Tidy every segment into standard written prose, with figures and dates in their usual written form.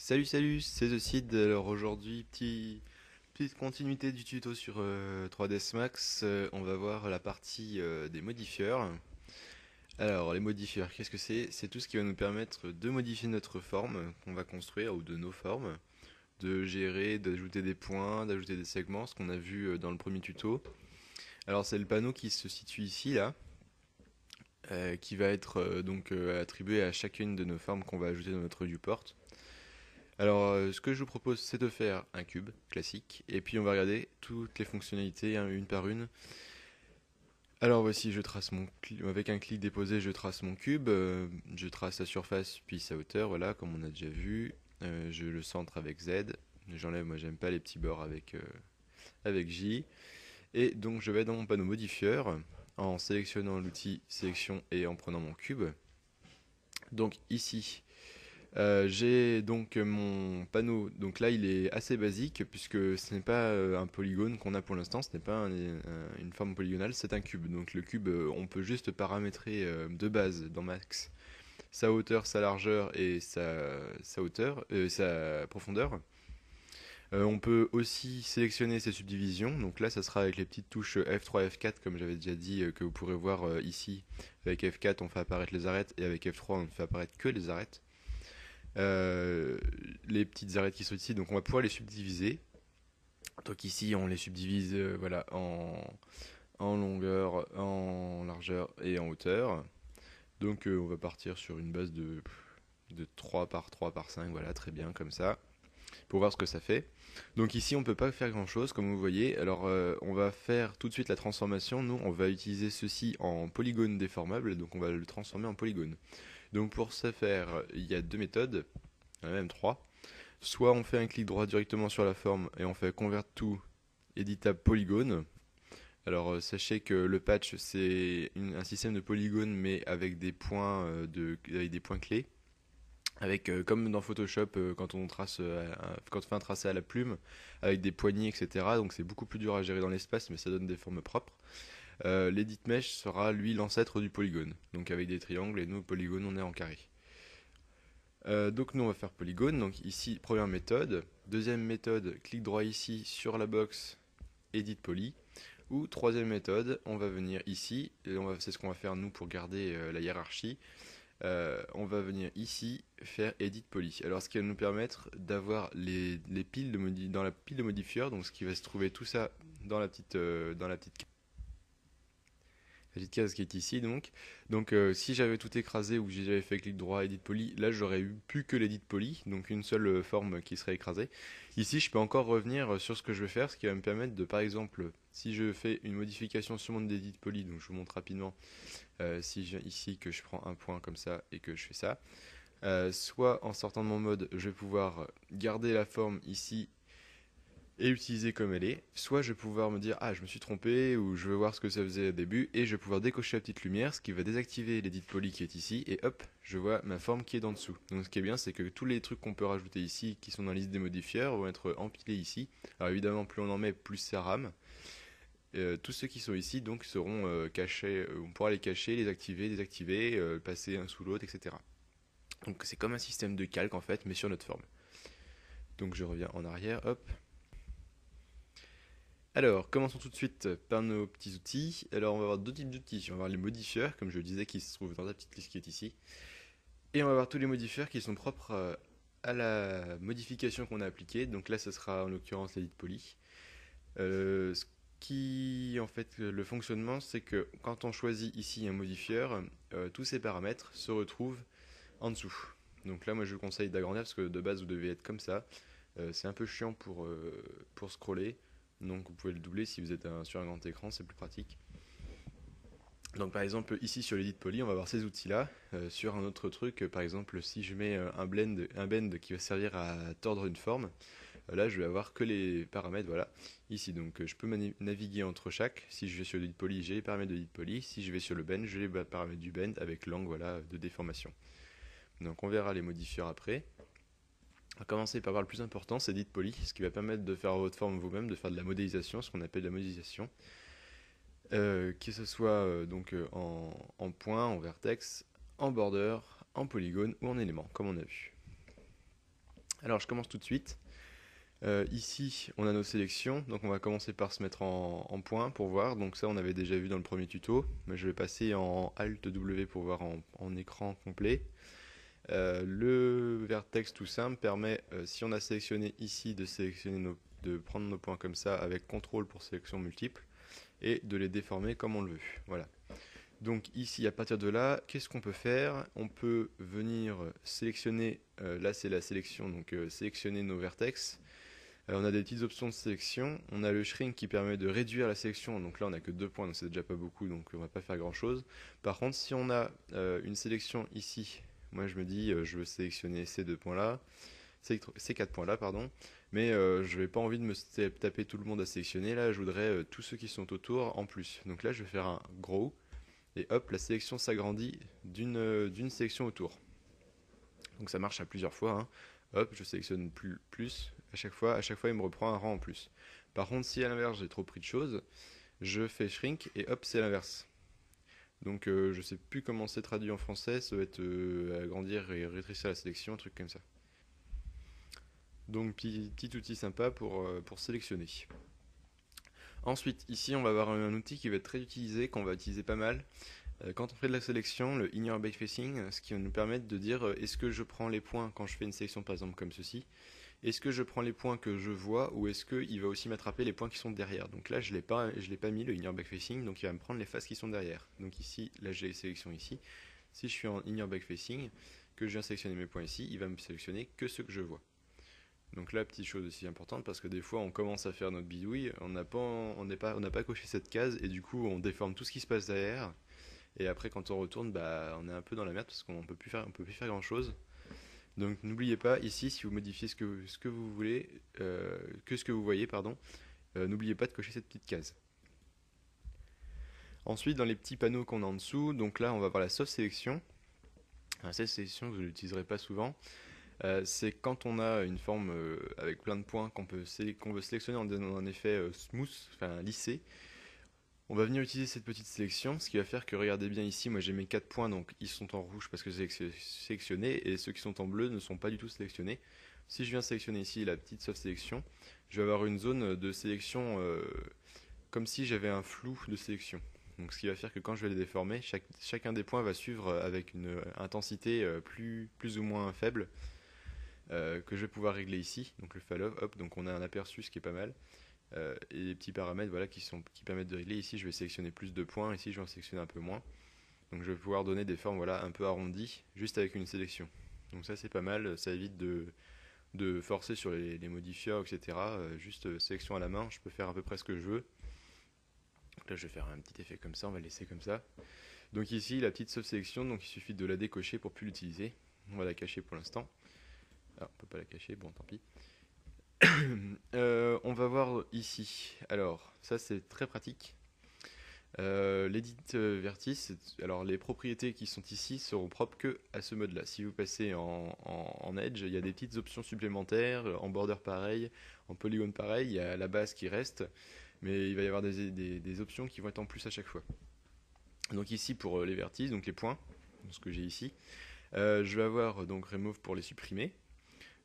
Salut, c'est The Cid. Alors aujourd'hui, petite continuité du tuto sur 3ds Max. On va voir la partie des modifieurs. Alors les modifieurs, qu'est-ce que c'est? C'est tout ce qui va nous permettre de modifier notre forme qu'on va construire ou de nos formes, de gérer, d'ajouter des points, d'ajouter des segments, ce qu'on a vu dans le premier tuto. Alors c'est le panneau qui se situe ici là, qui va être attribué à chacune de nos formes qu'on va ajouter dans notre viewport. Alors, ce que je vous propose, c'est de faire un cube classique, et puis on va regarder toutes les fonctionnalités hein, une par une. Alors voici, avec un clic déposé, je trace mon cube, je trace sa surface puis sa hauteur, voilà, comme on a déjà vu. Je le centre avec Z. J'enlève, moi j'aime pas les petits bords avec J. Et donc je vais dans mon panneau modifieur en sélectionnant l'outil sélection et en prenant mon cube. Donc ici, j'ai donc mon panneau, donc là il est assez basique puisque ce n'est pas un polygone qu'on a pour l'instant, ce n'est pas une forme polygonale, c'est un cube. Donc le cube, on peut juste paramétrer de base dans Max sa hauteur, sa largeur et sa profondeur. On peut aussi sélectionner ses subdivisions, donc là ça sera avec les petites touches F3 F4 comme j'avais déjà dit que vous pourrez voir ici. Avec F4 on fait apparaître les arêtes et avec F3 on ne fait apparaître que les arêtes. Euh, les petites arêtes qui sont ici, donc on va pouvoir les subdiviser. Donc ici on les subdivise voilà, en longueur, en largeur et en hauteur. Donc on va partir sur une base de 3 par 3 par 5, voilà, très bien comme ça, pour voir ce que ça fait. Donc ici on peut pas faire grand chose comme vous voyez, alors on va faire tout de suite la transformation, nous on va utiliser ceci en polygone déformable, donc on va le transformer en polygone. Donc pour ce faire, il y a deux méthodes, il y en a même trois. Soit on fait un clic droit directement sur la forme et on fait Convert to Editable Polygone. Alors sachez que le patch c'est un système de polygones mais avec des points, avec des points clés. Avec, comme dans Photoshop quand quand on fait un tracé à la plume avec des poignées etc. Donc c'est beaucoup plus dur à gérer dans l'espace mais ça donne des formes propres. L'edit mesh sera lui l'ancêtre du polygone. Donc avec des triangles et nous polygone on est en carré. Donc nous on va faire polygone, donc ici première méthode, deuxième méthode, clic droit ici sur la box, edit poly, ou troisième méthode, on va venir ici, et c'est ce qu'on va faire nous pour garder la hiérarchie, on va venir ici faire edit poly. Alors ce qui va nous permettre d'avoir les piles dans la pile de modifieurs, donc ce qui va se trouver tout ça dans la petite case qui est ici donc. Donc si j'avais tout écrasé ou que j'avais fait clic droit edit poly, là j'aurais eu plus que l'edit poly, donc une seule forme qui serait écrasée. Ici je peux encore revenir sur ce que je vais faire, ce qui va me permettre de par exemple, si je fais une modification sur mon edit poly, donc je vous montre rapidement, si je viens ici que je prends un point comme ça et que je fais ça, soit en sortant de mon mode je vais pouvoir garder la forme ici et l'utiliser comme elle est, soit je vais pouvoir me dire ah je me suis trompé ou je veux voir ce que ça faisait au début et je vais pouvoir décocher la petite lumière, ce qui va désactiver l'edit poly qui est ici et hop je vois ma forme qui est en dessous. Donc ce qui est bien c'est que tous les trucs qu'on peut rajouter ici qui sont dans la liste des modifieurs vont être empilés ici. Alors évidemment plus on en met plus ça rame. Tous ceux qui sont ici donc seront cachés, on pourra les cacher, les activer, désactiver, passer un sous l'autre, etc. Donc c'est comme un système de calque en fait mais sur notre forme. Donc je reviens en arrière, hop. Alors, commençons tout de suite par nos petits outils. Alors, on va avoir deux types d'outils. On va avoir les modifieurs, comme je le disais, qui se trouvent dans la petite liste qui est ici. Et on va avoir tous les modifieurs qui sont propres à la modification qu'on a appliquée. Donc là, ce sera en l'occurrence l'edit poly. Ce qui, en fait, le fonctionnement, c'est que quand on choisit ici un modifieur, tous ces paramètres se retrouvent en dessous. Donc là, moi, je vous conseille d'agrandir parce que de base, vous devez être comme ça. C'est un peu chiant pour scroller. Donc vous pouvez le doubler si vous êtes sur un grand écran, c'est plus pratique. Donc par exemple ici sur l'edit poly on va avoir ces outils là. Sur un autre truc par exemple si je mets un bend qui va servir à tordre une forme, là je vais avoir que les paramètres voilà ici. Donc je peux naviguer entre chaque. Si je vais sur l'edit poly j'ai les paramètres de l'edit poly. Si je vais sur le bend j'ai les paramètres du bend avec l'angle voilà, de déformation. Donc on verra les modifieurs après. On va commencer par voir le plus important, c'est edit poly, ce qui va permettre de faire votre forme vous-même, de faire de la modélisation, ce qu'on appelle la modélisation. Que ce soit en point, en vertex, en border, en polygone ou en élément, comme on a vu. Alors je commence tout de suite. Ici, on a nos sélections, donc on va commencer par se mettre en point pour voir. Donc ça, on avait déjà vu dans le premier tuto, mais je vais passer en Alt W pour voir en écran complet. Le vertex tout simple permet, si on a sélectionné ici, de prendre nos points comme ça avec CTRL pour sélection multiple et de les déformer comme on le veut. Voilà. Donc ici, à partir de là, qu'est-ce qu'on peut faire? On peut venir sélectionner, là c'est la sélection, donc sélectionner nos vertex. On a des petites options de sélection. On a le shrink qui permet de réduire la sélection. Donc là, on n'a que 2 points, donc c'est déjà pas beaucoup, donc on va pas faire grand chose. Par contre, si on a une sélection ici, moi je me dis, je veux sélectionner ces 2 points-là, ces 4 points-là, pardon. Mais je n'ai pas envie de me taper tout le monde à sélectionner. Là, je voudrais tous ceux qui sont autour en plus. Donc là, je vais faire un grow. Et hop, la sélection s'agrandit d'une sélection autour. Donc ça marche à plusieurs fois, hein. Hop, je sélectionne plus. À chaque fois, il me reprend un rang en plus. Par contre, si à l'inverse, j'ai trop pris de choses, je fais shrink et hop, c'est l'inverse. Donc je sais plus comment c'est traduit en français, ça va être agrandir et rétrécir la sélection, un truc comme ça. Donc petit outil sympa pour sélectionner. Ensuite, ici, on va avoir un outil qui va être très utilisé, qu'on va utiliser pas mal. Quand on fait de la sélection, le inner backfacing, ce qui va nous permettre de dire est-ce que je prends les points quand je fais une sélection par exemple comme ceci, est-ce que je prends les points que je vois ou est-ce qu'il va aussi m'attraper les points qui sont derrière. Donc là je l'ai pas mis le inner backfacing, donc il va me prendre les faces qui sont derrière. Donc ici, là j'ai les sélections ici. Si je suis en inner backfacing, que je viens sélectionner mes points ici, il va me sélectionner que ceux que je vois. Donc là, petite chose aussi importante, parce que des fois on commence à faire notre bidouille, on n'a pas coché cette case et du coup on déforme tout ce qui se passe derrière. Et après, quand on retourne, bah, on est un peu dans la merde parce qu'on peut plus faire grand chose. Donc n'oubliez pas, ici, si vous modifiez ce que vous voulez, que ce que vous voyez, pardon, n'oubliez pas de cocher cette petite case. Ensuite, dans les petits panneaux qu'on a en dessous, donc là, on va voir la soft sélection. Alors, cette sélection, vous ne l'utiliserez pas souvent. C'est quand on a une forme avec plein de points qu'on veut sélectionner en donnant un effet smooth, enfin lissé. On va venir utiliser cette petite sélection, ce qui va faire que, regardez bien ici, moi j'ai mes 4 points, donc ils sont en rouge parce que c'est sélectionné, et ceux qui sont en bleu ne sont pas du tout sélectionnés. Si je viens sélectionner ici la petite soft sélection, je vais avoir une zone de sélection comme si j'avais un flou de sélection. Donc ce qui va faire que quand je vais les déformer, chacun des points va suivre avec une intensité plus ou moins faible, que je vais pouvoir régler ici. Donc le fall off, hop, donc on a un aperçu, ce qui est pas mal. Et les petits paramètres voilà, qui permettent de régler. Ici, je vais sélectionner plus de points. Ici, je vais en sélectionner un peu moins. Donc, je vais pouvoir donner des formes voilà, un peu arrondies juste avec une sélection. Donc, ça, c'est pas mal. Ça évite de forcer sur les modifiers, etc. Juste sélection à la main. Je peux faire à peu près ce que je veux. Donc là, je vais faire un petit effet comme ça. On va le laisser comme ça. Donc, ici, la petite soft sélection. Donc, il suffit de la décocher pour plus l'utiliser. On va la cacher pour l'instant. Ah, on peut pas la cacher. Bon, tant pis. On va voir ici. Alors, ça c'est très pratique. L'edit vertice, alors les propriétés qui sont ici seront propres que à ce mode-là. Si vous passez en Edge, il y a des petites options supplémentaires, en border pareil, en polygone pareil, il y a la base qui reste, mais il va y avoir des options qui vont être en plus à chaque fois. Donc ici pour les vertices, donc les points, ce que j'ai ici, je vais avoir donc remove pour les supprimer.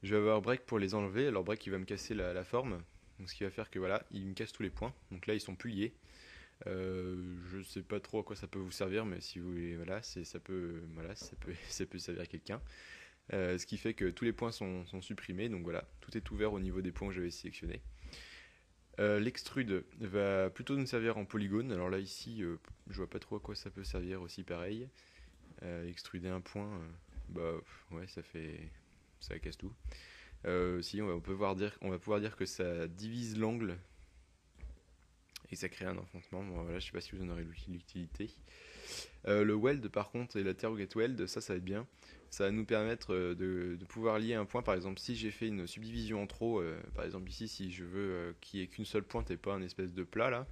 Je vais avoir break pour les enlever. Alors break il va me casser la forme. Donc ce qui va faire que voilà, il me casse tous les points. Donc là ils sont plus liés. Je sais pas trop à quoi ça peut vous servir, mais si vous voulez, voilà, ça peut servir à quelqu'un. Ce qui fait que tous les points sont supprimés. Donc voilà, tout est ouvert au niveau des points que j'avais sélectionnés. L'extrude va plutôt nous servir en polygone. Alors là ici, je vois pas trop à quoi ça peut servir aussi pareil. Extruder un point, bah ouais, ça casse tout. Si on va pouvoir dire que ça divise l'angle et ça crée un enfoncement. Bon, voilà, je sais pas si vous en aurez l'utilité. Le weld par contre et la target weld, ça va être bien. Ça va nous permettre de pouvoir lier un point. Par exemple, si j'ai fait une subdivision en trop, par exemple ici, si je veux qu'il n'y ait qu'une seule pointe et pas un espèce de plat là,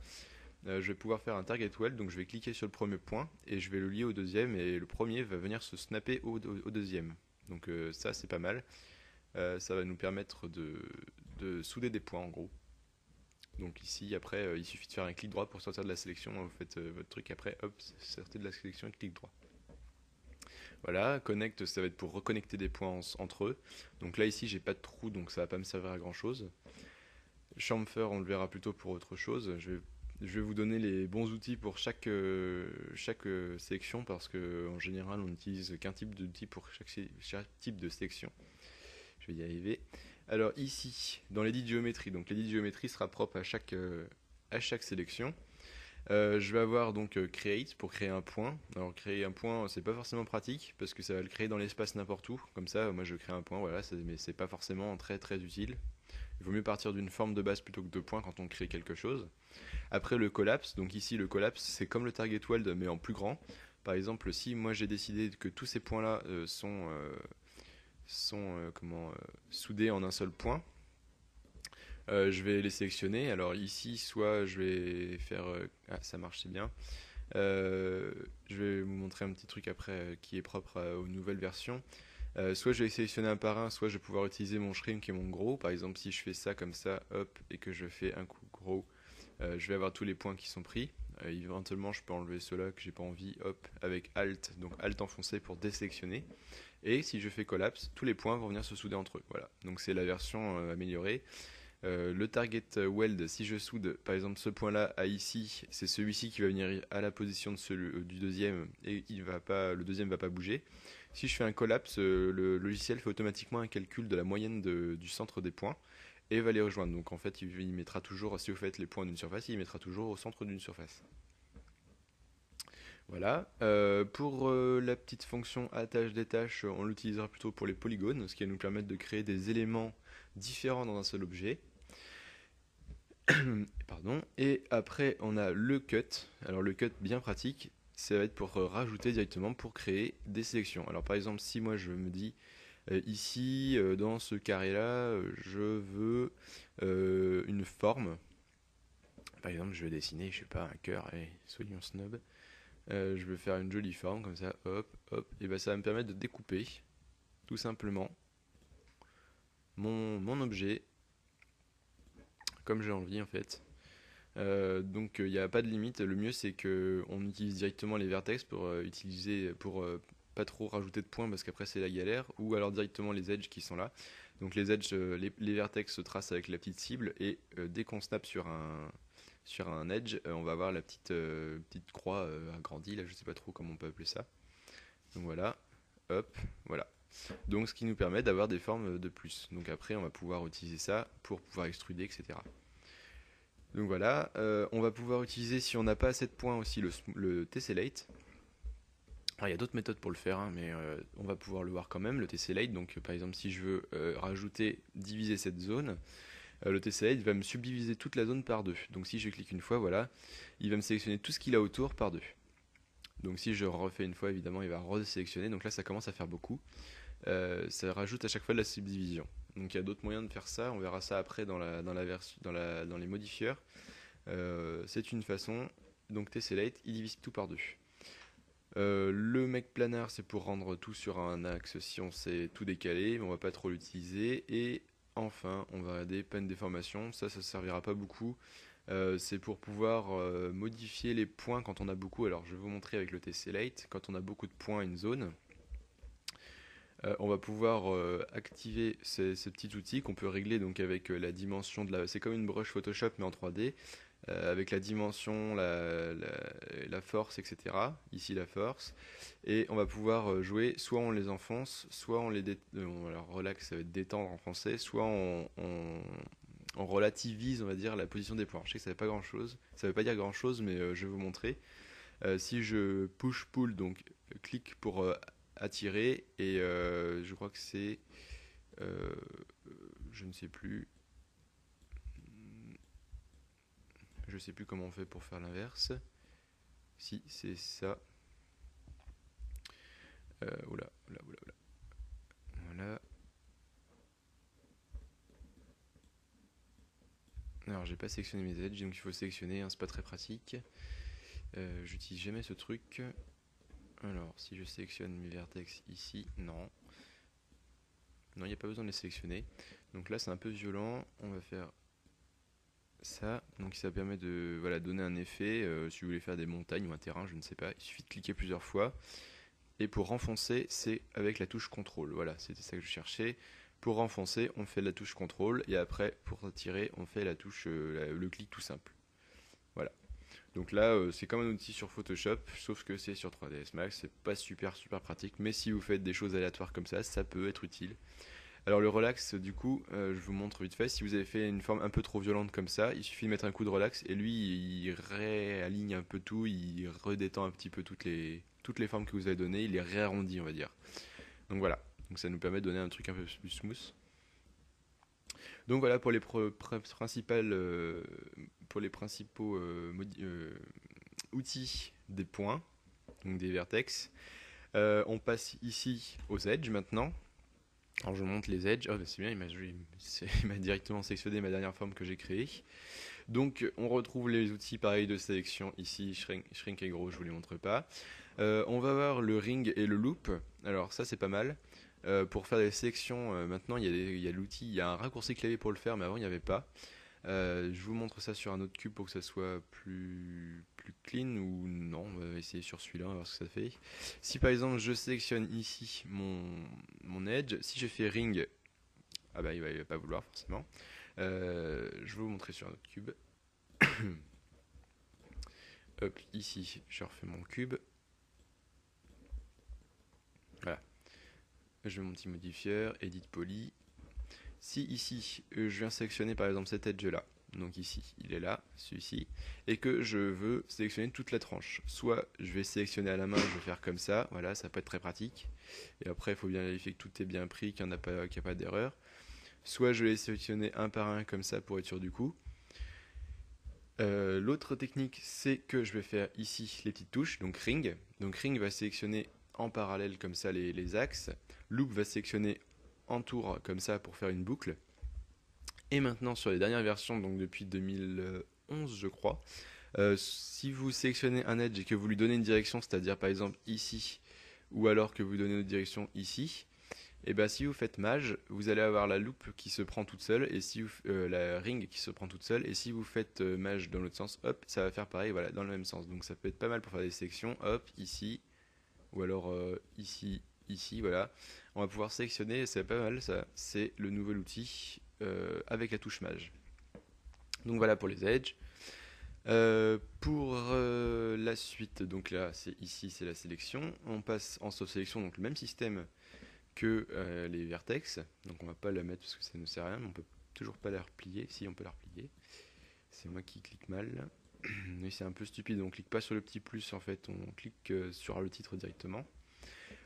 je vais pouvoir faire un target weld. Donc je vais cliquer sur le premier point et je vais le lier au deuxième, et le premier va venir se snapper au deuxième. Donc ça c'est pas mal. Ça va nous permettre de souder des points en gros. Donc ici, après, il suffit de faire un clic droit pour sortir de la sélection. Vous faites votre truc après, hop, sortez de la sélection et clic droit. Voilà, connect, ça va être pour reconnecter des points entre eux. Donc là, ici, j'ai pas de trou, donc ça va pas me servir à grand chose. Chamfer, on le verra plutôt pour autre chose. Je vais vous donner les bons outils pour chaque sélection parce que en général, on n'utilise qu'un type d'outil pour chaque type de sélection. Je vais y arriver. Alors ici, dans l'édit géométrie, donc l'édit géométrie sera propre à chaque sélection. Je vais avoir donc create pour créer un point. Alors créer un point, c'est pas forcément pratique parce que ça va le créer dans l'espace n'importe où. Comme ça, moi je crée un point, voilà, mais c'est pas forcément très très utile. Il vaut mieux partir d'une forme de base plutôt que de points quand on crée quelque chose. Après le collapse, donc ici le collapse c'est comme le target weld mais en plus grand. Par exemple, si moi j'ai décidé que tous ces points-là sont soudés en un seul point, je vais les sélectionner. Alors ici, soit je vais faire... ah, ça marche, c'est bien. Je vais vous montrer un petit truc après qui est propre aux nouvelles versions. Soit je vais sélectionner un par un, soit je vais pouvoir utiliser mon shrink et mon gros. Par exemple, si je fais ça comme ça, hop, et que je fais un coup gros, je vais avoir tous les points qui sont pris. Éventuellement, je peux enlever ceux-là que j'ai pas envie, hop, avec Alt, donc Alt enfoncé pour désélectionner. Et si je fais collapse, tous les points vont venir se souder entre eux. Voilà, donc c'est la version améliorée. Le target weld, si je soude par exemple ce point-là à ici, c'est celui-ci qui va venir à la position du deuxième et le deuxième va pas bouger. Si je fais un collapse, le logiciel fait automatiquement un calcul de la moyenne du centre des points et va les rejoindre. Donc en fait, il mettra toujours, si vous faites les points d'une surface, il mettra toujours au centre d'une surface. Voilà. Pour la petite fonction attache-détache, on l'utilisera plutôt pour les polygones, ce qui va nous permettre de créer des éléments différents dans un seul objet. Pardon. Et après, on a le cut. Alors le cut bien pratique, ça va être pour rajouter directement pour créer des sélections. Alors par exemple, si moi je me dis ici, dans ce carré-là, je veux une forme. Par exemple, je vais dessiner, je sais pas, un cœur. Allez, soyons snob. Je vais faire une jolie forme comme ça, hop, hop. Et ben ça va me permettre de découper, tout simplement, mon objet comme j'ai envie en fait. Donc il n'y a pas de limite. Le mieux c'est que on utilise directement les vertex pour pas trop rajouter de points parce qu'après c'est la galère, ou alors directement les edges qui sont là. Donc les edges, les vertex se tracent avec la petite cible et dès qu'on snap sur un edge, on va avoir la petite croix agrandie là, je sais pas trop comment on peut appeler ça. Donc voilà, hop, voilà. Donc ce qui nous permet d'avoir des formes de plus. Donc après on va pouvoir utiliser ça pour pouvoir extruder, etc. Donc voilà, on va pouvoir utiliser, si on n'a pas assez de points aussi, le tessellate. Alors il y a d'autres méthodes pour le faire, hein, mais on va pouvoir le voir quand même, le tessellate. Donc par exemple, si je veux diviser cette zone, le tessellate va me subdiviser toute la zone par deux. Donc si je clique une fois, voilà, il va me sélectionner tout ce qu'il a autour par deux. Donc si je refais une fois, évidemment, il va resélectionner. Donc là, ça commence à faire beaucoup. Ça rajoute à chaque fois de la subdivision. Donc il y a d'autres moyens de faire ça, on verra ça après dans les modifieurs. C'est une façon, donc tessellate, il divise tout par deux. Le make planar, c'est pour rendre tout sur un axe si on sait tout décaler, mais on va pas trop l'utiliser. Et enfin, on va regarder pen déformation, ça servira pas beaucoup. C'est pour pouvoir modifier les points quand on a beaucoup. Alors je vais vous montrer avec le tessellate, quand on a beaucoup de points à une zone. On va pouvoir activer ces petits outils qu'on peut régler donc avec la dimension c'est comme une brush Photoshop mais en 3D, avec la dimension, la force, etc. Ici la force. Et on va pouvoir jouer, soit on les enfonce, soit on les alors relax, ça va être détendre en français, soit on relativise, on va dire, la position des points. Je sais que ça veut pas dire grand chose, mais je vais vous montrer. Si je push pull, donc clique pour attirer, et je crois que c'est je ne sais plus, comment on fait pour faire l'inverse. Si c'est ça, oula, voilà. Alors j'ai pas sélectionné mes edges, donc il faut sélectionner, hein, c'est pas très pratique. J'utilise jamais ce truc. Alors si je sélectionne mes vertex ici, non, il n'y a pas besoin de les sélectionner. Donc là c'est un peu violent, on va faire ça. Donc ça permet de donner un effet. Si vous voulez faire des montagnes ou un terrain, je ne sais pas, il suffit de cliquer plusieurs fois. Et pour renfoncer, c'est avec la touche CTRL. Voilà, c'était ça que je cherchais. Pour renfoncer, on fait la touche CTRL. Et après, pour retirer, on fait la touche, le clic tout simple. Voilà. Donc là, c'est comme un outil sur Photoshop, sauf que c'est sur 3ds Max. C'est pas super pratique. Mais si vous faites des choses aléatoires comme ça peut être utile. Alors le relax, du coup, je vous montre vite fait. Si vous avez fait une forme un peu trop violente comme ça, il suffit de mettre un coup de relax et lui, il réaligne un peu tout, il redétend un petit peu toutes les formes que vous avez données, il les réarrondit, on va dire. Donc voilà, donc ça nous permet de donner un truc un peu plus smooth. Donc voilà pour les principales, pour les principaux outils des points, donc des vertex. On passe ici aux edges maintenant. Alors je monte les edges, oh, bah c'est bien, il m'a directement sélectionné ma dernière forme que j'ai créée. Donc on retrouve les outils pareils de sélection ici, shrink et gros, je vous les montre pas. On va voir le ring et le loop, alors ça c'est pas mal. Pour faire des sélections, maintenant il y a l'outil, il y a un raccourci clavier pour le faire, mais avant il n'y avait pas. Je vous montre ça sur un autre cube pour que ça soit plus clean ou non, on va essayer sur celui-là, on va voir ce que ça fait. Si par exemple je sélectionne ici mon edge, si je fais ring, ah bah il va pas vouloir forcément. Je vais vous montrer sur un autre cube. Hop, ici je refais mon cube. Voilà. Je mets mon petit modifieur, edit poly. Si ici je viens sélectionner par exemple cet edge là, donc ici il est là, celui-ci, et que je veux sélectionner toute la tranche, soit je vais sélectionner à la main, je vais faire comme ça, voilà, ça peut être très pratique, et après il faut bien vérifier que tout est bien pris, qu'il n'y a pas d'erreur, soit je vais les sélectionner un par un comme ça pour être sûr du coup. L'autre technique, c'est que je vais faire ici les petites touches, donc ring va sélectionner en parallèle comme ça les axes, loop va sélectionner en tour comme ça pour faire une boucle. Et maintenant sur les dernières versions, donc depuis 2011 je crois, si vous sélectionnez un edge et que vous lui donnez une direction, c'est-à-dire par exemple ici, ou alors que vous donnez une direction ici, et bien si vous faites mage, vous allez avoir la loupe qui se prend toute seule, et si vous, la ring qui se prend toute seule, et si vous faites mage dans l'autre sens, hop, ça va faire pareil, voilà, dans le même sens. Donc ça peut être pas mal pour faire des sélections, hop, ici, ou alors ici, ici, voilà. On va pouvoir sélectionner, c'est pas mal ça, c'est le nouvel outil avec la touche mage. Donc voilà pour les edges. Pour la suite, donc là, c'est ici, c'est la sélection. On passe en sauf sélection, donc le même système que les vertex. Donc on va pas la mettre parce que ça ne sert à rien, mais on peut toujours pas la replier. Si, on peut la replier. C'est moi qui clique mal. Mais c'est un peu stupide, on clique pas sur le petit plus en fait, on clique sur le titre directement.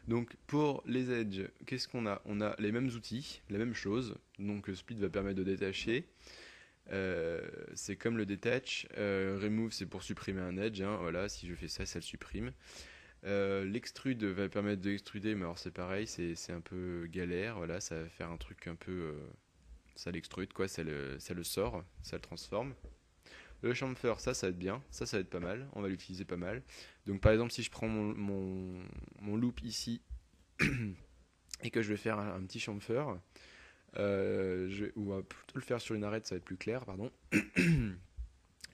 Donc pour les edges, qu'est-ce qu'on a? On a les mêmes outils, la même chose. Donc split va permettre de détacher. C'est comme le detach. Remove, c'est pour supprimer un edge. Hein, voilà, si je fais ça, ça le supprime. L'extrude va permettre d'extruder, mais alors c'est pareil, c'est un peu galère. Voilà, ça va faire un truc un peu. Ça l'extrude, quoi, ça le sort, ça le transforme. Le chamfer, ça va être bien, ça va être pas mal, on va l'utiliser pas mal. Donc par exemple, si je prends mon loop ici et que je vais faire un petit chamfer, ou plutôt le faire sur une arête, ça va être plus clair, pardon.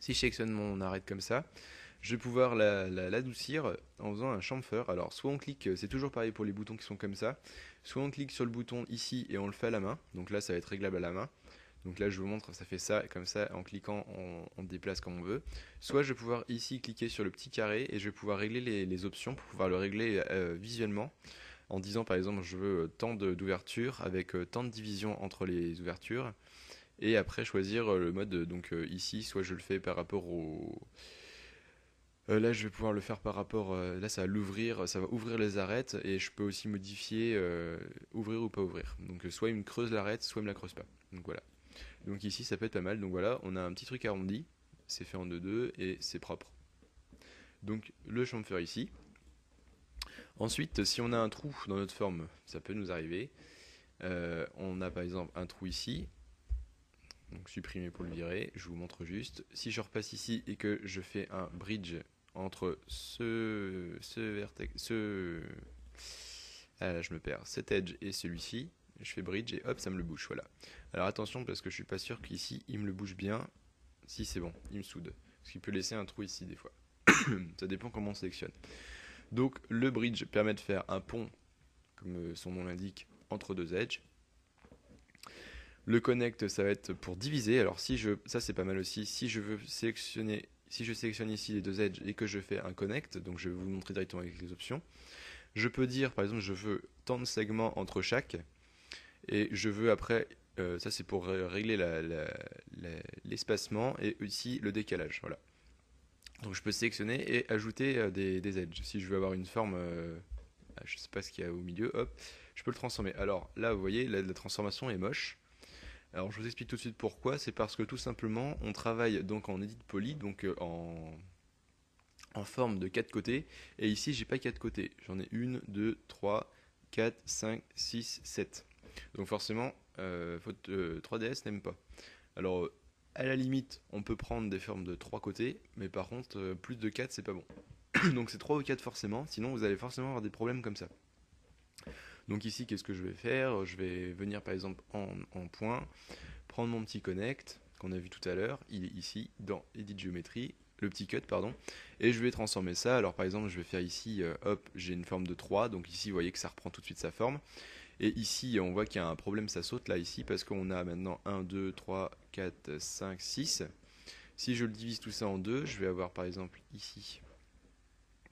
Si je sélectionne mon arête comme ça, je vais pouvoir l'adoucir en faisant un chamfer. Alors soit on clique, c'est toujours pareil pour les boutons qui sont comme ça, soit on clique sur le bouton ici et on le fait à la main, donc là ça va être réglable à la main. Donc là je vous montre, ça fait ça, et comme ça en cliquant on déplace comme on veut. Soit je vais pouvoir ici cliquer sur le petit carré et je vais pouvoir régler les options pour pouvoir le régler visuellement. En disant par exemple je veux tant d'ouverture avec tant de division entre les ouvertures. Et après choisir le mode, donc ici soit je le fais par rapport au... là je vais pouvoir le faire par rapport, là ça va l'ouvrir, ça va ouvrir les arêtes et je peux aussi modifier ouvrir ou pas ouvrir. Donc soit il me creuse l'arête, soit il me la creuse pas. Donc voilà. Donc ici ça peut être pas mal. Donc voilà, on a un petit truc arrondi, c'est fait en 2-2 et c'est propre. Donc le chamfer ici. Ensuite, si on a un trou dans notre forme, ça peut nous arriver. On a par exemple un trou ici. Donc supprimer pour le virer, je vous montre juste. Si je repasse ici et que je fais un bridge entre ah là je me perds, cet edge et celui-ci, je fais bridge et hop ça me le bouge, voilà. Alors attention parce que je suis pas sûr qu'ici il me le bouge bien. Si c'est bon, il me soude. Parce qu'il peut laisser un trou ici des fois. Ça dépend comment on sélectionne. Donc le bridge permet de faire un pont, comme son nom l'indique, entre deux edges. Le connect, ça va être pour diviser. Alors ça c'est pas mal aussi, si je sélectionne ici les deux edges et que je fais un connect, donc je vais vous montrer directement avec les options, je peux dire par exemple je veux tant de segments entre chaque, et je veux après, ça c'est pour régler l'espacement et aussi le décalage, voilà. Donc je peux sélectionner et ajouter des edges. Si je veux avoir une forme, je sais pas ce qu'il y a au milieu, hop, je peux le transformer. Alors là vous voyez, la transformation est moche. Alors je vous explique tout de suite pourquoi, c'est parce que tout simplement on travaille donc en edit poly, donc en forme de 4 côtés, et ici j'ai pas 4 côtés, j'en ai 1, 2, 3, 4, 5, 6, 7. Donc forcément 3DS n'aime pas. Alors à la limite on peut prendre des formes de 3 côtés, mais par contre plus de 4 c'est pas bon. Donc c'est 3 ou 4 forcément, sinon vous allez forcément avoir des problèmes comme ça. Donc ici, qu'est-ce que je vais faire? Je vais venir par exemple en point, prendre mon petit connect qu'on a vu tout à l'heure, il est ici dans Edit Geometry, le petit cut pardon, et je vais transformer ça. Alors par exemple, je vais faire ici, hop, j'ai une forme de 3, donc ici vous voyez que ça reprend tout de suite sa forme. Et ici, on voit qu'il y a un problème, ça saute là ici, parce qu'on a maintenant 1, 2, 3, 4, 5, 6. Si je le divise tout ça en deux, je vais avoir par exemple ici,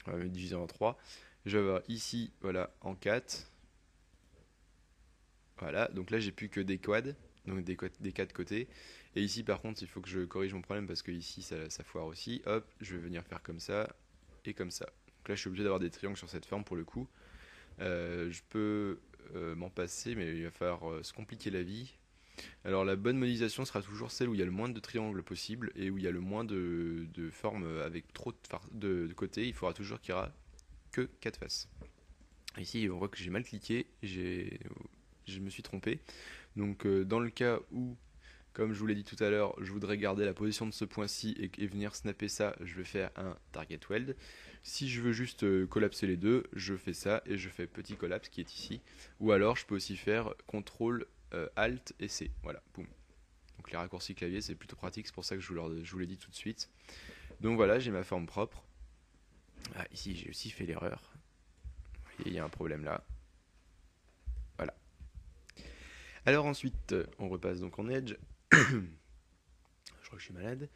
on va le diviser en 3, je vais avoir ici, voilà, en 4. Voilà, donc là j'ai plus que des quads, donc des 4 côtés. Et ici par contre il faut que je corrige mon problème parce que ici ça foire aussi. Hop, je vais venir faire comme ça et comme ça. Donc là je suis obligé d'avoir des triangles sur cette forme pour le coup. Je peux m'en passer, mais il va falloir se compliquer la vie. Alors la bonne modélisation sera toujours celle où il y a le moins de triangles possible et où il y a le moins de formes avec trop de côtés. Il faudra toujours qu'il y aura que 4 faces. Ici on voit que j'ai mal cliqué, je me suis trompé. Donc dans le cas où, comme je vous l'ai dit tout à l'heure, je voudrais garder la position de ce point-ci et venir snapper ça, je vais faire un target weld. Si je veux juste collapser les deux, je fais ça et je fais petit collapse qui est ici. Ou alors je peux aussi faire CTRL, ALT et C. Voilà, boum. Donc les raccourcis clavier c'est plutôt pratique, c'est pour ça que je vous l'ai dit tout de suite. Donc voilà, j'ai ma forme propre. Ah, ici j'ai aussi fait l'erreur. Vous voyez, il y a un problème là. Voilà. Alors ensuite, on repasse donc en Edge. Je crois que je suis malade.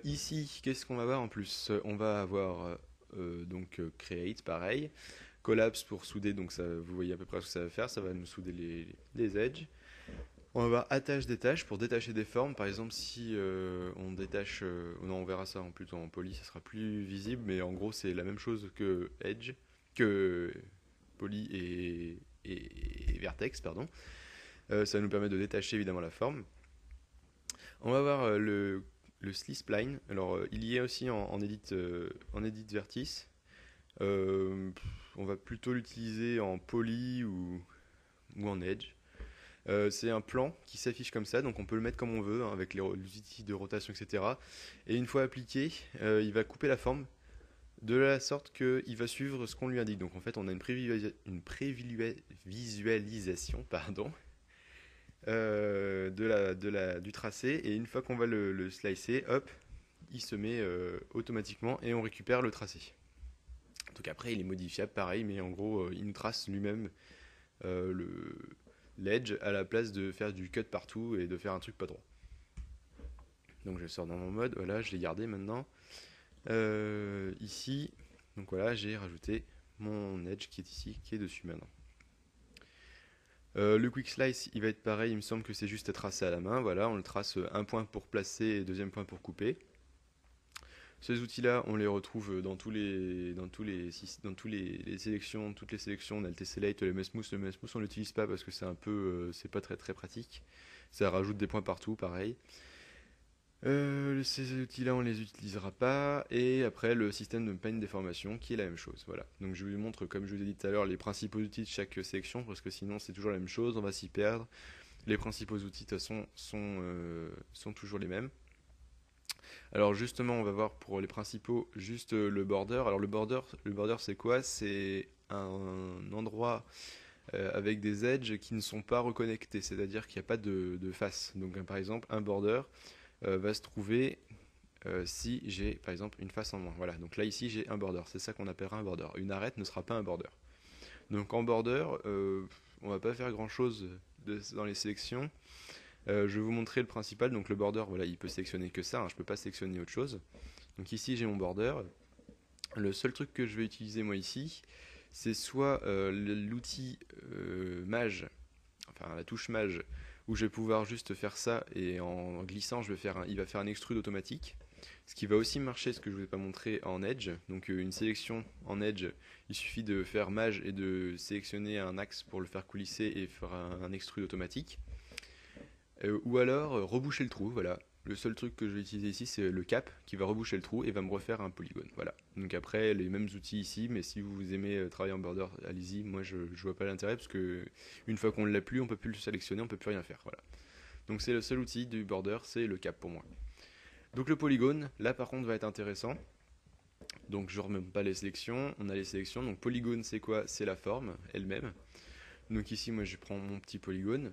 Ici, qu'est-ce qu'on va avoir en plus? On va avoir donc Create, pareil. Collapse pour souder, donc ça, vous voyez à peu près ce que ça va faire. Ça va nous souder les edges. On va avoir attache-détache pour détacher des formes. Par exemple, si on détache... non, on verra ça en plutôt en poly, ça sera plus visible. Mais en gros, c'est la même chose que Edge, que poly et vertex, pardon. Ça nous permet de détacher évidemment la forme. On va voir le Sli-Spline. Alors, il y a aussi en edit vertice. On va plutôt l'utiliser en poly ou en edge. C'est un plan qui s'affiche comme ça, donc on peut le mettre comme on veut, hein, avec les outils de rotation, etc. Et une fois appliqué, il va couper la forme de la sorte qu'il va suivre ce qu'on lui indique. Donc en fait, on a une prévisualisation, pardon, du tracé, et une fois qu'on va le slicer, hop, il se met automatiquement et on récupère le tracé. Donc après il est modifiable pareil, mais en gros il nous trace lui-même l'edge à la place de faire du cut partout et de faire un truc pas droit. Donc je sors dans mon mode, voilà, je l'ai gardé maintenant. Ici, donc voilà, j'ai rajouté mon edge qui est ici, qui est dessus maintenant. Le quick slice, il va être pareil, il me semble que c'est juste à tracer à la main. Voilà, on le trace un point pour placer et deuxième point pour couper. Ces outils-là, on les retrouve dans toutes les sélections. Toutes les sélections, on a le tessellate, le MSmooth. Le MSmooth, on l'utilise pas parce que c'est un peu, c'est pas très pratique. Ça rajoute des points partout, pareil. Ces outils-là, on les utilisera pas. Et après, le système de pane déformation, qui est la même chose. Voilà. Donc je vous montre, comme je vous ai dit tout à l'heure, les principaux outils de chaque sélection, parce que sinon c'est toujours la même chose, on va s'y perdre. Les principaux outils, de toute façon, sont toujours les mêmes. Alors justement, on va voir pour les principaux, juste le border. Alors le border c'est quoi? C'est un endroit avec des edges qui ne sont pas reconnectés, c'est-à-dire qu'il n'y a pas de face. Donc par exemple, un border va se trouver si j'ai par exemple une face en moins. Voilà, donc là ici j'ai un border, c'est ça qu'on appellera un border. Une arête ne sera pas un border. Donc en border, on va pas faire grand chose dans les sélections. Je vais vous montrer le principal. Donc le border, voilà, il peut sélectionner que ça, hein, je peux pas sélectionner autre chose. Donc ici j'ai mon border. Le seul truc que je vais utiliser moi ici, c'est soit l'outil mage, enfin la touche mage, où je vais pouvoir juste faire ça et en glissant, il va faire un extrude automatique. Ce qui va aussi marcher, ce que je ne vous ai pas montré en Edge. Donc une sélection en Edge, il suffit de faire mage et de sélectionner un axe pour le faire coulisser et faire un extrude automatique. Ou alors reboucher le trou, voilà. Le seul truc que je vais utiliser ici, c'est le cap qui va reboucher le trou et va me refaire un polygone. Voilà. Donc après, les mêmes outils ici, mais si vous aimez travailler en border, allez-y. Moi, je vois pas l'intérêt parce que une fois qu'on l'a plus, on peut plus le sélectionner, on peut plus rien faire. Voilà. Donc c'est le seul outil du border, c'est le cap pour moi. Donc le polygone, là par contre, va être intéressant. Donc je remets pas les sélections, on a les sélections. Donc polygone, c'est quoi? C'est la forme elle-même. Donc ici, moi, je prends mon petit polygone.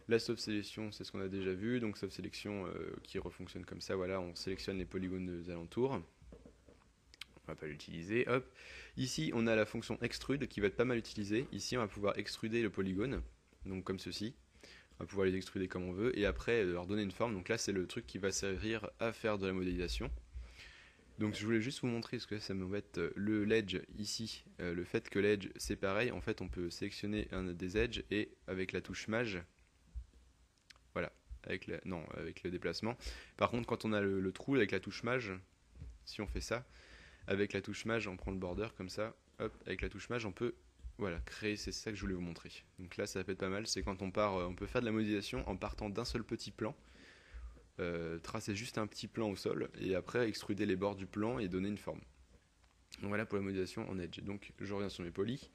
La soft sélection, c'est ce qu'on a déjà vu. Donc soft sélection qui refonctionne comme ça. Voilà, on sélectionne les polygones des alentours. On va pas l'utiliser. Hop. Ici, on a la fonction extrude qui va être pas mal utilisée. Ici, on va pouvoir extruder le polygone. Donc comme ceci. On va pouvoir les extruder comme on veut. Et après, leur donner une forme. Donc là, c'est le truc qui va servir à faire de la modélisation. Donc je voulais juste vous montrer, parce que ça m'embête, le ledge ici, le fait que l'edge c'est pareil, en fait on peut sélectionner un des edges et avec la touche mage, voilà, avec le déplacement. Par contre quand on a le trou avec la touche mage, si on fait ça, avec la touche mage on prend le border comme ça, hop, avec la touche mage on peut voilà, créer, c'est ça que je voulais vous montrer. Donc là ça peut être pas mal, c'est quand on part, on peut faire de la modélisation en partant d'un seul petit plan. Tracer juste un petit plan au sol et après extruder les bords du plan et donner une forme. Donc voilà pour la modélisation en edge. Donc je reviens sur mes polys.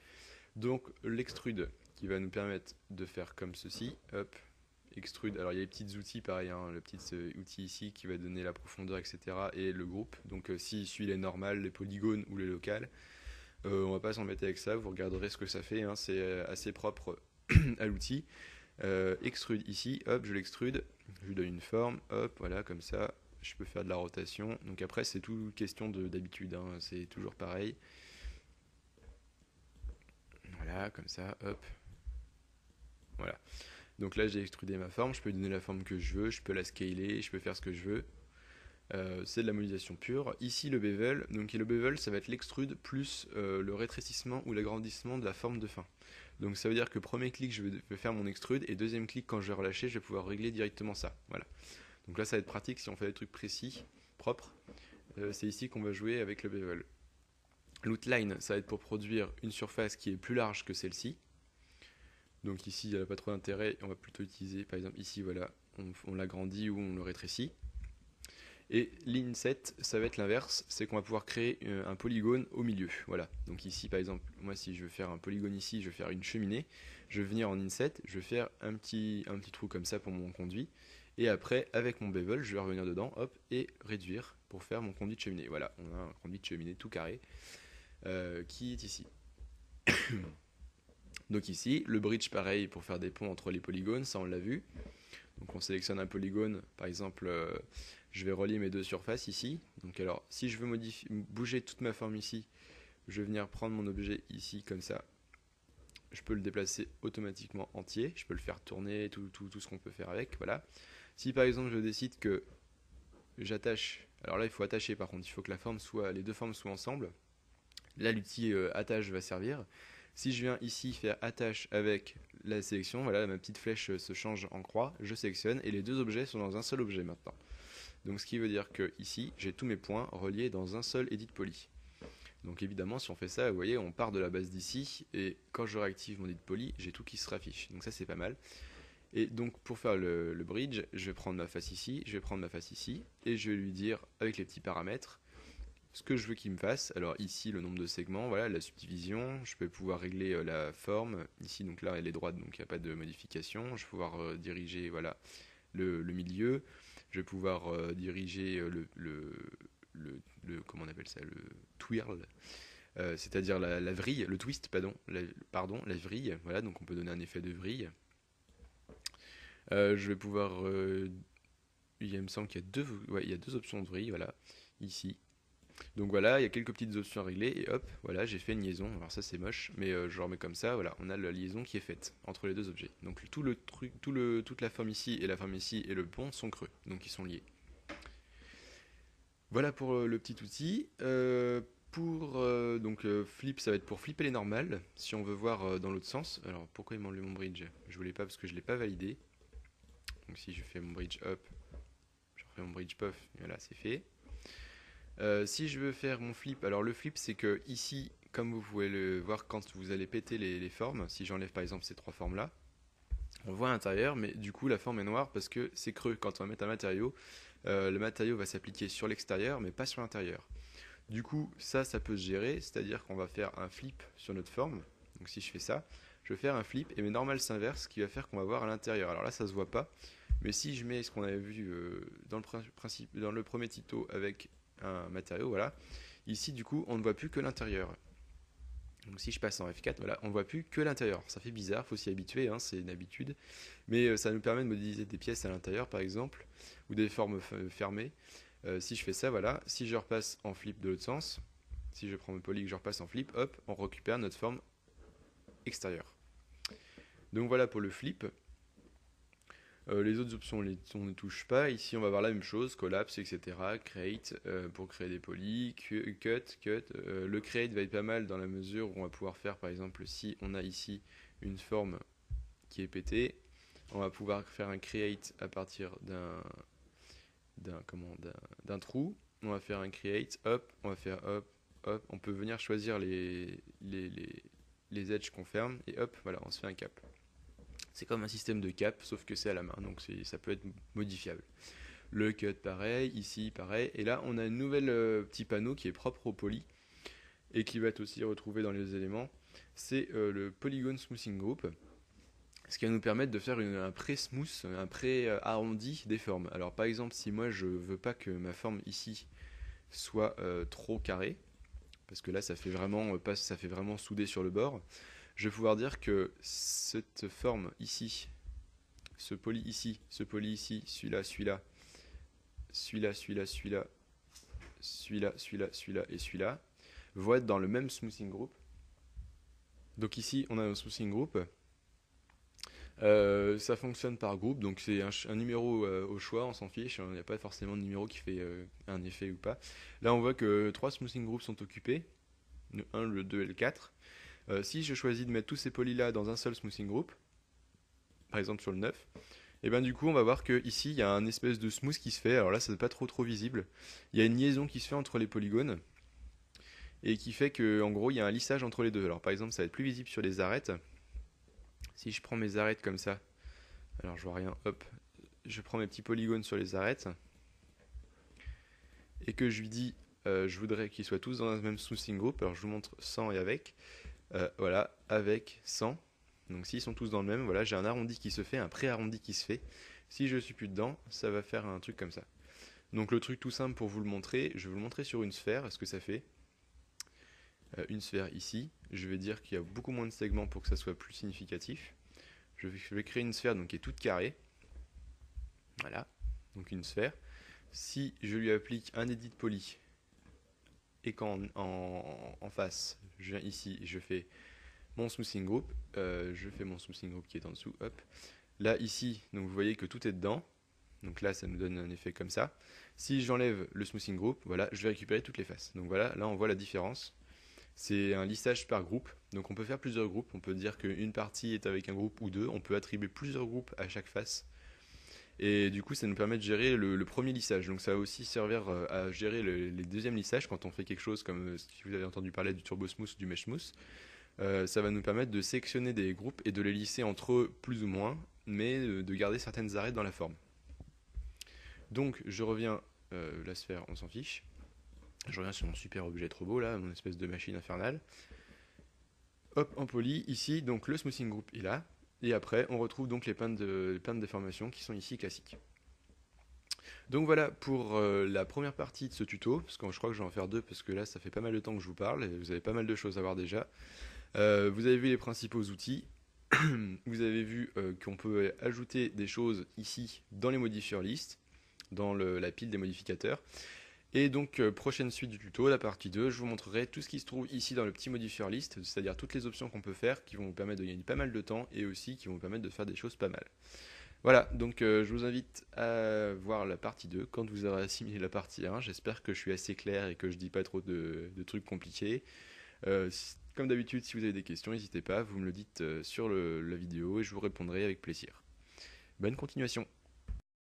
Donc l'extrude qui va nous permettre de faire comme ceci. Hop, extrude. Alors il y a les petits outils pareil, hein, le petit outil ici qui va donner la profondeur, etc. et le groupe. Donc s'il suit les normales, les polygones ou les locales, on va pas s'embêter avec ça. Vous regarderez ce que ça fait. Hein, c'est assez propre à l'outil. Extrude ici, hop, je l'extrude, je lui donne une forme, hop, voilà, comme ça, je peux faire de la rotation. Donc après, c'est tout question d'habitude, hein, c'est toujours pareil. Voilà, comme ça, hop. Voilà. Donc là, j'ai extrudé ma forme, je peux lui donner la forme que je veux, je peux la scaler, je peux faire ce que je veux. C'est de la modélisation pure. Ici, le bevel, donc le bevel, ça va être l'extrude plus le rétrécissement ou l'agrandissement de la forme de fin. Donc ça veut dire que premier clic, je vais faire mon extrude, et deuxième clic, quand je vais relâcher, je vais pouvoir régler directement ça. Voilà. Donc là, ça va être pratique si on fait des trucs précis, propres. C'est ici qu'on va jouer avec le bevel. L'outline, ça va être pour produire une surface qui est plus large que celle-ci. Donc ici, il n'y a pas trop d'intérêt, on va plutôt utiliser, par exemple, ici, voilà, on l'agrandit ou on le rétrécit. Et l'inset, ça va être l'inverse, c'est qu'on va pouvoir créer un polygone au milieu. Voilà. Donc ici, par exemple, moi, si je veux faire un polygone ici, je vais faire une cheminée. Je vais venir en inset, je vais faire un petit trou comme ça pour mon conduit. Et après, avec mon bevel, je vais revenir dedans, hop, et réduire pour faire mon conduit de cheminée. Voilà, on a un conduit de cheminée tout carré qui est ici. Donc ici, le bridge, pareil, pour faire des ponts entre les polygones, ça on l'a vu. Donc on sélectionne un polygone, par exemple, je vais relier mes deux surfaces ici. Donc alors, si je veux bouger toute ma forme ici, je vais venir prendre mon objet ici comme ça. Je peux le déplacer automatiquement entier, je peux le faire tourner, tout ce qu'on peut faire avec, voilà. Si par exemple je décide que j'attache, alors là il faut attacher par contre, il faut que les deux formes soient ensemble. Là l'outil attache va servir. Si je viens ici faire attache avec la sélection, voilà, ma petite flèche se change en croix, je sélectionne et les deux objets sont dans un seul objet maintenant. Donc ce qui veut dire que ici, j'ai tous mes points reliés dans un seul edit poly. Donc évidemment, si on fait ça, vous voyez, on part de la base d'ici et quand je réactive mon edit poly, j'ai tout qui se raffiche. Donc ça c'est pas mal. Et donc pour faire le bridge, je vais prendre ma face ici, je vais prendre ma face ici et je vais lui dire avec les petits paramètres ce que je veux qu'il me fasse. Alors ici le nombre de segments, voilà, la subdivision, je peux pouvoir régler la forme. Ici donc là elle est droite donc il n'y a pas de modification. Je vais pouvoir diriger voilà le milieu. Je vais pouvoir diriger comment on appelle ça, le twirl, c'est-à-dire la vrille, le twist, la vrille. Voilà, donc on peut donner un effet de vrille. Je vais pouvoir il me semble qu'il y a ouais, il y a deux options de vrille, voilà, ici. Donc voilà, il y a quelques petites options à régler et hop, voilà, j'ai fait une liaison. Alors ça c'est moche, mais je le remets comme ça, voilà, on a la liaison qui est faite entre les deux objets. Donc tout le truc, toute la forme ici et la forme ici et le pont sont creux, donc ils sont liés. Voilà pour le petit outil. Flip, ça va être pour flipper les normales, si on veut voir dans l'autre sens. Alors pourquoi il m'a enlevé mon bridge? Je voulais pas parce que je l'ai pas validé. Donc si je fais mon bridge up, je refais mon bridge puff, voilà, c'est fait. Si je veux faire mon flip, alors le flip c'est que ici, comme vous pouvez le voir quand vous allez péter les formes, si j'enlève par exemple ces trois formes là, on voit à l'intérieur, mais du coup la forme est noire parce que c'est creux. Quand on va mettre un matériau, le matériau va s'appliquer sur l'extérieur mais pas sur l'intérieur. Du coup ça peut se gérer, c'est-à-dire qu'on va faire un flip sur notre forme. Donc si je fais ça, je vais faire un flip et mes normales s'inversent, ce qui va faire qu'on va voir à l'intérieur. Alors là ça se voit pas, mais si je mets ce qu'on avait vu dans le premier tuto avec un matériau, voilà. Ici, du coup, on ne voit plus que l'intérieur. Donc si je passe en F4, voilà, on ne voit plus que l'intérieur. Ça fait bizarre, faut s'y habituer, hein, c'est une habitude. Mais ça nous permet de modéliser des pièces à l'intérieur, par exemple, ou des formes fermées. Si je fais ça, voilà, si je repasse en flip de l'autre sens, si je prends mon poly et que je repasse en flip, hop, on récupère notre forme extérieure. Donc voilà pour le flip. Les autres options, on ne touche pas. Ici, on va voir la même chose, collapse, etc. Create pour créer des polys, cut. Le create va être pas mal dans la mesure où on va pouvoir faire, par exemple, si on a ici une forme qui est pétée, on va pouvoir faire un create à partir d'un trou. On va faire un create, hop, on va faire hop, hop. On peut venir choisir les edges qu'on ferme et hop, voilà, on se fait un cap. C'est comme un système de cap, sauf que c'est à la main, donc ça peut être modifiable. Le cut pareil, ici pareil, et là on a un nouvel petit panneau qui est propre au poly, et qui va être aussi retrouvé dans les éléments, c'est le Polygon Smoothing Group, ce qui va nous permettre de faire un pré-smooth, un pré-arrondi des formes. Alors par exemple, si moi je veux pas que ma forme ici soit trop carrée, parce que là ça fait vraiment soudé sur le bord, je vais pouvoir dire que cette forme ici, ce poly ici, celui-là, celui-là et celui-là vont être dans le même smoothing group. Donc ici, on a un smoothing group. Ça fonctionne par groupe, donc c'est un numéro au choix, on s'en fiche, il n'y a pas forcément de numéro qui fait un effet ou pas. Là, on voit que 3 smoothing groups sont occupés, le 1, le 2 et le 4. Si je choisis de mettre tous ces polys là dans un seul smoothing group, par exemple sur le 9, et bien du coup on va voir que ici il y a un espèce de smooth qui se fait. Alors là c'est pas trop visible, il y a une liaison qui se fait entre les polygones et qui fait que en gros il y a un lissage entre les deux. Alors par exemple ça va être plus visible sur les arêtes. Si je prends mes arêtes comme ça, alors je vois rien, hop, je prends mes petits polygones sur les arêtes et que je lui dis je voudrais qu'ils soient tous dans un même smoothing group. Alors je vous montre sans et avec. Voilà, avec, sans. Donc s'ils sont tous dans le même, voilà, j'ai un arrondi qui se fait, un pré-arrondi qui se fait. Si je suis plus dedans, ça va faire un truc comme ça. Donc le truc tout simple pour vous le montrer, je vais vous le montrer sur une sphère, ce que ça fait. Une sphère ici, je vais dire qu'il y a beaucoup moins de segments pour que ça soit plus significatif. Je vais créer une sphère donc, qui est toute carrée. Voilà, donc une sphère. Si je lui applique un edit poly et qu'en en face, je viens ici et je fais mon smoothing group, je fais mon smoothing group qui est en dessous, hop. Là, ici, donc vous voyez que tout est dedans. Donc là, ça nous donne un effet comme ça. Si j'enlève le smoothing group, voilà, je vais récupérer toutes les faces. Donc voilà, là on voit la différence. C'est un lissage par groupe. Donc on peut faire plusieurs groupes. On peut dire qu'une partie est avec un groupe ou deux. On peut attribuer plusieurs groupes à chaque face. Et du coup, ça nous permet de gérer le premier lissage. Donc ça va aussi servir à gérer les deuxièmes lissages quand on fait quelque chose comme si vous avez entendu parler du turbo smooth ou du mesh smooth. Ça va nous permettre de sélectionner des groupes et de les lisser entre eux plus ou moins, mais de garder certaines arêtes dans la forme. Donc je reviens, la sphère on s'en fiche, je reviens sur mon super objet trop beau là, mon espèce de machine infernale. Hop, en poly, ici, donc le smoothing group est là, et après on retrouve donc les peintes de déformation qui sont ici classiques. Donc voilà pour la première partie de ce tuto, parce que je crois que je vais en faire deux, parce que là ça fait pas mal de temps que je vous parle, et vous avez pas mal de choses à voir déjà. Vous avez vu les principaux outils, vous avez vu qu'on peut ajouter des choses ici dans les modifiers listes. dans la pile des modificateurs. Et donc, prochaine suite du tuto, la partie 2, je vous montrerai tout ce qui se trouve ici dans le petit modifieur list, c'est-à-dire toutes les options qu'on peut faire qui vont vous permettre de gagner pas mal de temps et aussi qui vont vous permettre de faire des choses pas mal. Voilà, donc je vous invite à voir la partie 2 quand vous aurez assimilé la partie 1. J'espère que je suis assez clair et que je dis pas trop de trucs compliqués. Comme d'habitude, si vous avez des questions, n'hésitez pas, vous me le dites sur la vidéo et je vous répondrai avec plaisir. Bonne continuation!